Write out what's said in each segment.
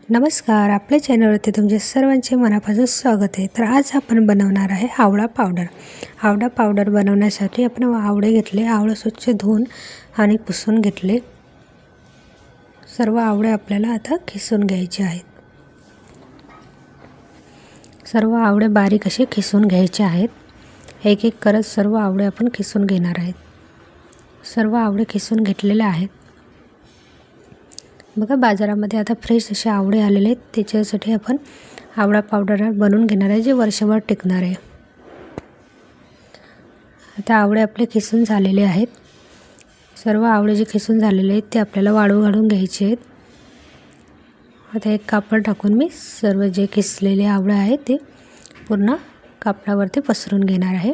नमस्कार, आपल्या चॅनलवरती तुमचे सर्वांचे मनापासून स्वागत आहे। तर आज आपण बनवणार आहे आवळा पावडर। आवळा पावडर बनवण्यासाठी आपण आवळे घेतले, आवळे स्वच्छ धुवून आणि पुसून घेतले। सर्व आवळे आपल्याला आता खिसून घ्यायचे आहेत। सर्व आवळे बारीक असे खिसून घ्यायचे आहेत। एक एक करत सर्व आवळे आपण खिसून घेणार आहेत। सर्व आवळे खिसून घेतलेले आहेत। बघा, बाजारामध्ये आता फ्रेश असे आवळे आलेले आहेत। त्याच्यासाठी आपण आवळा पावडर बनवून घेणार आहे, जे वर्षभर टिकणार आहे। आता आवळे आपले खिसून झालेले आहेत। सर्व आवळे जे खिसून झालेले आहेत ते आपल्याला वाळू घालून घ्यायचे आहेत। आता एक कापड टाकून मी सर्व जे खिसलेले आवळे आहेत ते पूर्ण कापडावरती पसरून घेणार आहे।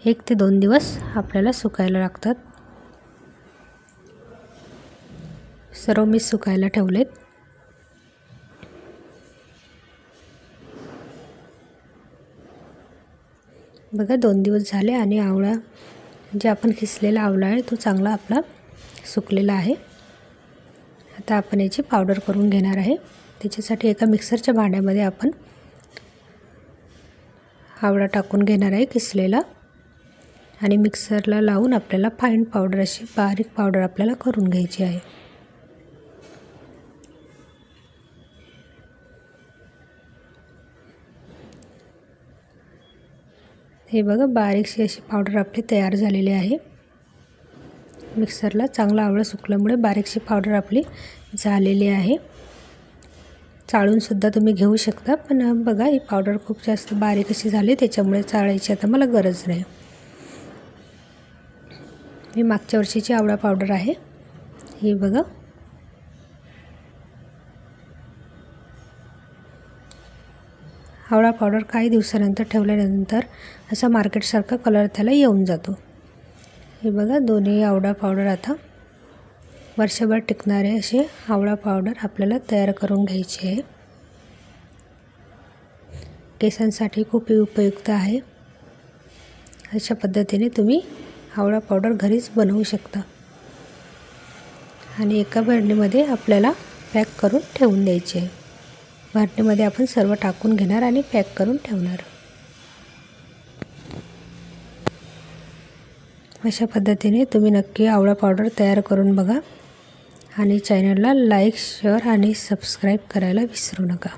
1 ते 2 दिवस आपल्याला सुकायला लागतात। सर्व मी सुकायला ठेवलेत। बघा, 2 दिवस झाले आणि आवळा जे आपण खिसलेला आवळा आहे तो चांगला आपला सुकलेला आहे। आता आपण याची पावडर करून घेणार आहे। त्याच्यासाठी एका मिक्सरच्या भांड्यामध्ये आपण आवळा टाकून घेणार आहे खिसलेला, आणि मिक्सरला लावून आपल्याला फाईन पावडर अशी बारीक पावडर आपल्याला करून घ्यायची आहे। हे बघा, बारीकशी अशी पावडर आपली तयार झालेली आहे। मिक्सरला चांगला आवळा सुकल्यामुळे बारीकशी पावडर आपली झालेली आहे। चाळून सुद्धा तुम्ही घेऊ शकता, पण बघा ही पावडर खूप जास्त बारीक अशी झाली, त्याच्यामुळे चाळायची आता मला गरज नाही। ही मागच्या वर्षीची आवळा पावडर आहे। ही बघा, आवळा पावडर काही दिवसानंतर ठेवल्यानंतर असा मार्केटसारखा कलर त्याला येऊन जातो। हे बघा, दोन्ही आवळा पावडर आता वर्षभर टिकणारे असे आवळा पावडर आपल्याला तयार करून घ्यायची आहे। केसांसाठी खूप उपयुक्त आहे। अशा पद्धतीने तुम्ही आवळा पावडर घरीच बनवू शकता, आणि एका भरणीमध्ये आपल्याला पॅक करून ठेवून द्यायचे आहे। भरणीमध्ये आपण सर्व टाकून घेणार आणि पॅक करून ठेवणार। अशा पद्धतीने तुम्ही नक्की आवळा पावडर तयार करून बघा, आणि चॅनलला लाईक, शेअर आणि सबस्क्राईब करायला विसरू नका।